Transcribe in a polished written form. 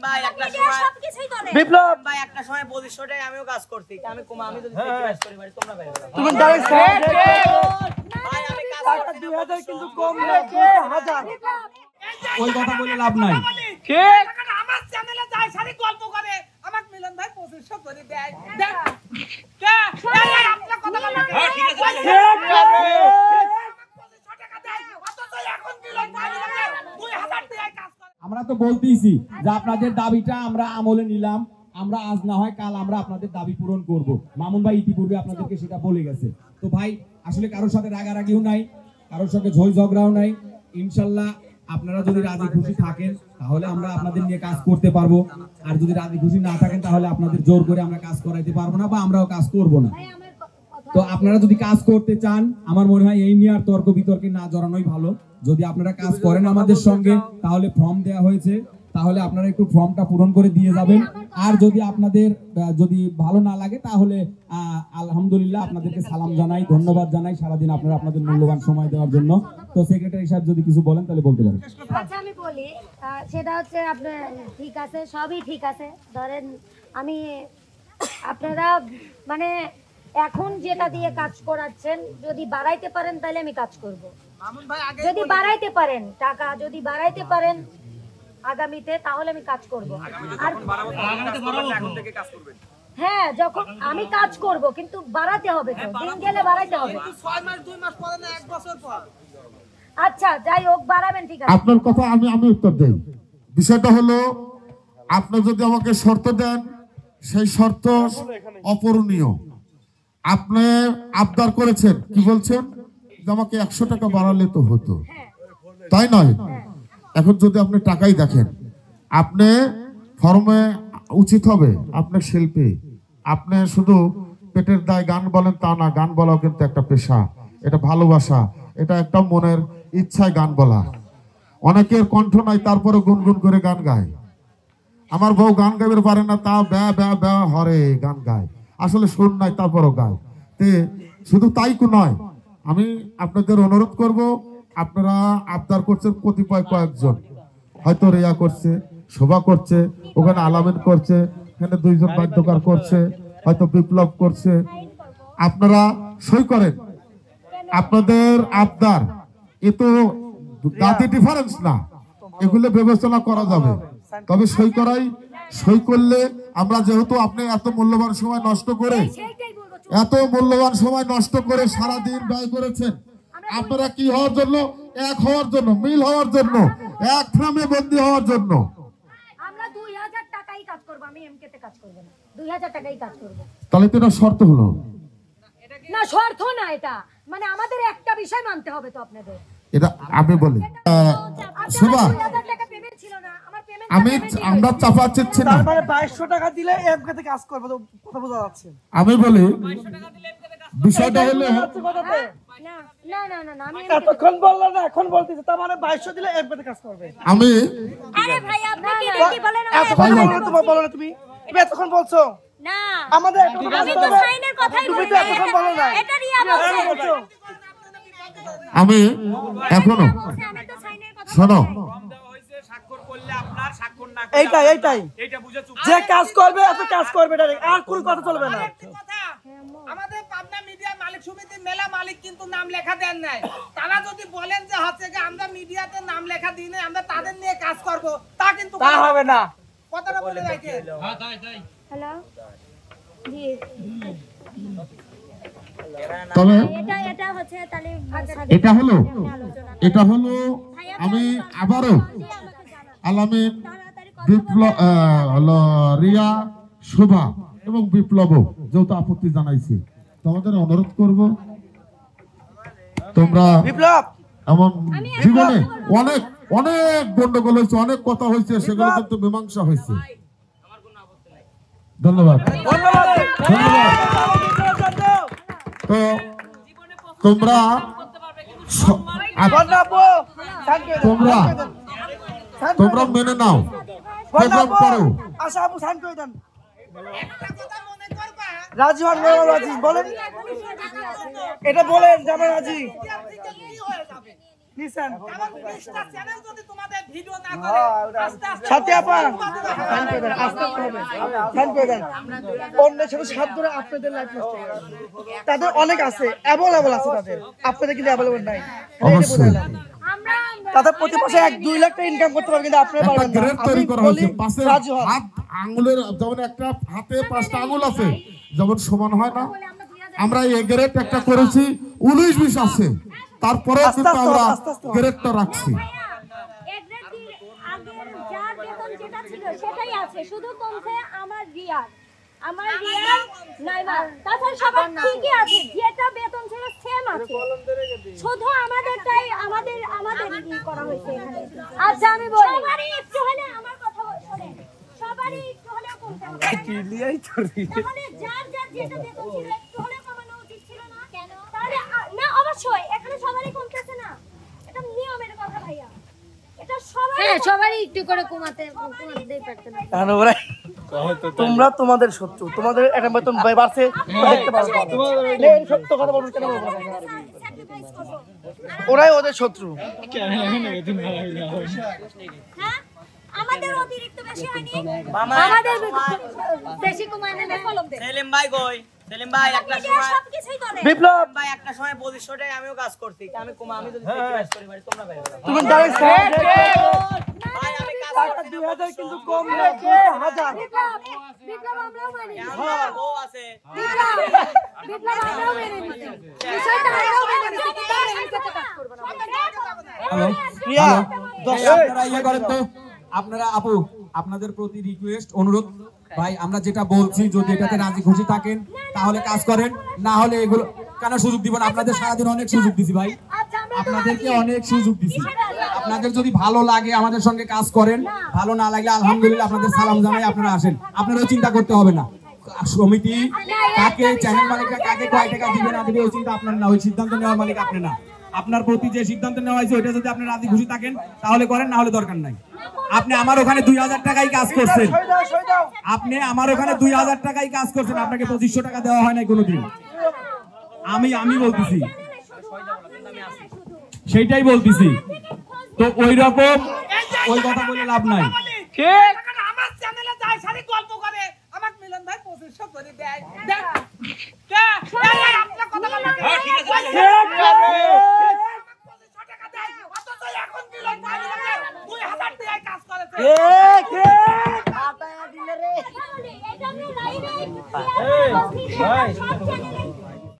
ভাই একটা সময় সবকিছুই করে বিপ্লব ভাই একটা সময় 2500 টাকায় আমিও কাজ করছি আমি যদি স্যাক্রিফাইস করি ভাই তোমরা ভাই তুমি ডাইরেক্ট ভাই আমি কাজ করতে 2000 কিন্তু কম না 2000 ওই কথা বলে লাভ নাই ঠিক আমার চ্যানেলে যায় সারি গল্প করে আমাকে মিলন ভাই 2500 করে দেয় দেখ কে এই আপনার কথা বলা হ্যাঁ ঠিক আছে 2500 টাকা দেয় অথচ এখন মিলন ভাই 2000 টাকায় কাজ করে আমরা তো বলতেইছি যে আপনাদের দাবিটা আমরা আমলে নিলাম আমরা আজ না হয় কাল আমরা আপনাদের দাবি পূরণ করব মামুন ভাই ইতিপূর্বে আপনাদেরকে সেটা বলে গেছে তো ভাই আসলে কারোর সাথে রাগারাগিও নাই কারোর সাথে ঝই ঝগড়াও নাই ইনশাআল্লাহ আপনারা যদি রাজি খুশি থাকেন তাহলে আমরা আপনাদের নিয়ে কাজ করতে পারবো আর যদি রাজি খুশি না থাকেন তাহলে আপনাদের জোর করে আমরা কাজ করাইতে পারবো না বা আমরাও কাজ করব না তো আপনারা যদি কাজ করতে চান আমার মনে হয় এই নিয়ে আর তর্ক বিতর্কে না জড়ানোই ভালো যদি আপনারা কাজ করেন আমাদের সঙ্গে তাহলে ফর্ম দেয়া হয়েছে তাহলে আপনারা একটু ফর্মটা পূরণ করে দিয়ে যাবেন আর যদি আপনাদের যদি ভালো না লাগে তাহলে আলহামদুলিল্লাহ আপনাদেরকে সালাম জানাই ধন্যবাদ জানাই সারাদিন আপনারা আপনাদের মূল্যবান সময় দেওয়ার জন্য তো সেক্রেটারি সাহেব যদি কিছু বলেন তাহলে বলতে পারেন আচ্ছা আমি বলি সেটা হচ্ছে আপনার ঠিক আছে সবই ঠিক আছে ধরেন আমি আপনারা মানে এখন যেটা দিয়ে কাজ করাচ্ছেন যদি বাড়াইতে পারেন তাহলে আমি কাজ করব যদি বাড়াইতে পারেন টাকা যদি বাড়াইতে পারেন আগামীতে তাহলে আমি কাজ করব আর হ্যাঁ যখন আমি কাজ করব কিন্তু বাড়াতে হবে তো দিন গেলে বাড়াইতে হবে 6 মাস 2 মাস পরে না 1 বছর পর আচ্ছা যাই হোক বাড়াবেন ঠিক আছে আপনার কথা আমি উত্তর দেই বিষয়টা হলো আপনি যদি আমাকে শর্ত দেন সেই শর্ত অপূরণীয় আপনি আবদার করেছেন কি বলছেন যে আমাকে 100 টাকা বাড়ালে তো হতো তাই নয় এখন যদি আপনি টাকাই দেখেন আপনি ফর্মে উচিত হবে আপনি শিল্পী আপনি শুধু পেটের দায় গান বলেন তা না গান বলাও কিন্তু একটা পেশা এটা ভালোবাসা এটা একটা মনের ইচ্ছায় গান বলা অনেকের কণ্ঠ নাই তারপরে গুনগুন করে গান গায় আমার বউ গান গাইতে পারে না তা ব্যা ব্যা ব্যা হরে গান গায় আসলে সুর নাই তারপরও গায় তে শুধু তাই নয় আমি আপনাদের অনুরোধ করব আপনারা আবদার করছেন কতিপয় কয়েকজন হয়তো রেয়া করছে শোভা করছে ওখানে আলামিন করছে এখানে দুইজন বাদ্যকার করছে হয়তো বিপ্লব করছে আপনারা সই করেন আপনাদের আবদার এ তো জাতি ডিফারেন্স না এগুলো বিবেচনা করা যাবে তবে সই করলে আমরা যেহেতু আপনি এত মূল্যবান সময় নষ্ট করে সারাদিন ব্যয় করেছেন আপনারা কি হওয়ার জন্য এক হওয়ার জন্য মিল হওয়ার জন্য এক ফ্রেমে বন্দী হওয়ার জন্য আমরা 2000 টাকাই কাজ করব আমি এমকে তে কাজ করব না 2000 টাকাই কাজ করব তাহলে তো এটা শর্ত হলো না শর্ত না এটা মানে আমাদের একটা বিষয় মানতে হবে তো আপনাদের এটা আমি বলি শোভা আমরা চাপা চাচ্ছি না তার মানে 2200 টাকা দিলে এমকে তে কাজ করব তো কথা বোঝা যাচ্ছে আমি বলি বিষয়টা হলো না না না না আমি এতক্ষণ বললা না এখন বলতেছে তার মানে 2200 দিলে এমকে তে কাজ করবে আমি আরে ভাই আপনি কি বলেন এতক্ষণ বলো না তুমি এতক্ষণ বলছো না আমাদের আমি তো সাইনের কথাই বলি এতক্ষণ বলো না এটা রিয়া বলছে আমি এখনো শোনো এইটাই যে কাজ করবে এত কাজ করবে ডাইরেক্ট আর কোন কথা চলবে না আমাদের পাবনা মিডিয়া মালিক সমিতির মেলা মালিক কিন্তু নাম লেখা দেন নাই তারা যদি বলেন যে হচ্ছে যে আমরা মিডিয়াতে নাম লেখা দিই না আমরা তাদের নিয়ে কাজ করব তা কিন্তু তা হবে না কথাটা বলে রাখে হ্যাঁ তাই হ্যালো জি তবে এটা হলো আমি আবারও আলামিন বিপ্লব রিয়া শোভা এবং বিপ্লব যেহেতু আপত্তি জানাইছি তোমাদের অনুরোধ করব তোমরা বিপ্লব এমন জীবনে অনেক অনেক গন্ডগোল হয়েছে অনেক কথা হয়েছে সেগুলো কিন্তু মীমাংসা হয়েছে ধন্যবাদ তো তোমরা তোমরা মেনে নাও করো রাজি হন রাজি বলেন এটা বলেন যে আমরা রাজি নিছেন কারণ 20টা চ্যানেল যদি তোমাদের ভিডিও না করে আস্তে আস্তে সাথে আপা ফাইন করে দেন, আস্তে আস্তে হবে ফাইন করে দেন। অন্যের সাথে সাথ ধরে আপনাদের লাইফ নষ্ট হয়ে যাবে। তাদের অনেক আছে, অ্যাভেলেবল আছে তাদের, আপনাদের কিন্তু অ্যাভেলেবল নাই। অবশ্যই। আমরা তাদের প্রতি মাসে 1-2 লাখ টাকা ইনকাম করতে পারবে, কিন্তু আপনারা একটা পারবেন না। গ্রেড আমি তৈরি করা বলি হয়েছে পাশে রাজু হন। হাত আঙ্গুলের যেমন একটা হাতে 5টা আঙ্গুল আছে যেমন সমান হয় না, আমরা এই গ্রেড একটা করেছি 19-20 আছে, তারপরেও আস্তে কিন্তু আস্তে আমরা আস্তে আস্তে গ্রেডটা রাখছি। আগের যার বেতন যেটা ছিল সেটাই আছে, শুধু কমছে আমার রিয়ার নাইমা, তাছাড়া সবার ঠিকই আছে, যেটা বেতন ছিল সেম আছে, শুধু আমাদেরটাই আমাদের করা হয়েছে এখানে। আচ্ছা আমি বলি সবারই একটু হলে আমার কথা শুনে, সবারই একটু হলে কমতে হবে, তাহলে যার যেটা বেতন ছিল একটু হলে কমানো উচিত ছিল না? কেন? তাহলে না অবশ্যই এখানে সবারই কমতেছে না, এটা নিয়মের কথা ভাইয়া, এটা সবাই হ্যাঁ সবারই একটু করে কমাতেই পারতেন। তোমরা তোমাদের শত্রু, তোমাদের একটা বেতন বাড়ছে দেখতে পারো, এই সত্য কথা বলবো কেন বলবো না? ওরাই ওদের শত্রু। হ্যাঁ আমাদের অতিরিক্ত বেশি হয়নি, আমাদের বেশি কমায় নেবে কলম দে। সেলিম ভাই কই? সেলিম ভাই একটা সময় সবকিছুই করে বিপ্লব ভাই একটা সময় 2500 টাকায় আমিও কাজ করছি। আমি যদি স্যাক্রিফাইস করি ভাই তোমরা ভাই তুমি ডাইরেক্ট ভাই আমি কাজ টাকা করছি 2000 কিন্তু কম না, 2000। বিপ্লব আমরাও মেনে নিই, আমার বউ আছে। বিপ্লব আমরাও মেনে নিই, বিষয়টা আমরাও মেনে নিই, তাহলে এর সাথে কাজ করব না। হ্যালো প্রিয়া, আপনারা ইয়ে করেন তো, আপনারা আপু আপনাদের প্রতি রিকোয়েস্ট অনুরোধ ভাই, আমরা যেটা বলছি যদি এটাতে রাজি খুশি থাকেন তাহলে কাজ করেন, না হলে এগুলো কেন সুযোগ দিব না? আপনাদের সারাদিন অনেক সুযোগ দিছি ভাই, আচ্ছা আমরা আপনাদেরকে অনেক সুযোগ দিছি। আপনাদের যদি ভালো লাগে আমাদের সঙ্গে কাজ করেন, ভালো না লাগলে আলহামদুলিল্লাহ আপনাদের সালাম জানাই আপনারা আসেন, আপনারাও চিন্তা করতে হবে না। সমিতি কাকে, চ্যানেল মালিকরা কাকে কয় টাকা দিবে না দিবে ওই চিন্তা আপনার না, ওই সিদ্ধান্ত নেওয়ার মালিক আপনি না। আপনার প্রতি যে সিদ্ধান্ত নেওয়া হয়েছে ওইটা যদি আপনি রাজি খুশি থাকেন তাহলে করেন, না হলে দরকার নাই। আপনি আমার ওখানে 2000 টাকায় কাজ করছেন, আপনি আমার ওখানে 2000 টাকায় কাজ করছেন, আপনাকে 2500 টাকা দেওয়া হয় নাই কোনোদিন। আমি বলতেছি, সেইটাই বলতেছি, তো ওই রকম ওই কথা বলে লাভ নাই। ঠিক আমার চ্যানেলে যায় সারি গল্প করে আমার মিলন ভাই 2500 করে দেয় দেখ কে এই আপনার কথা বলা ঠিক আছে।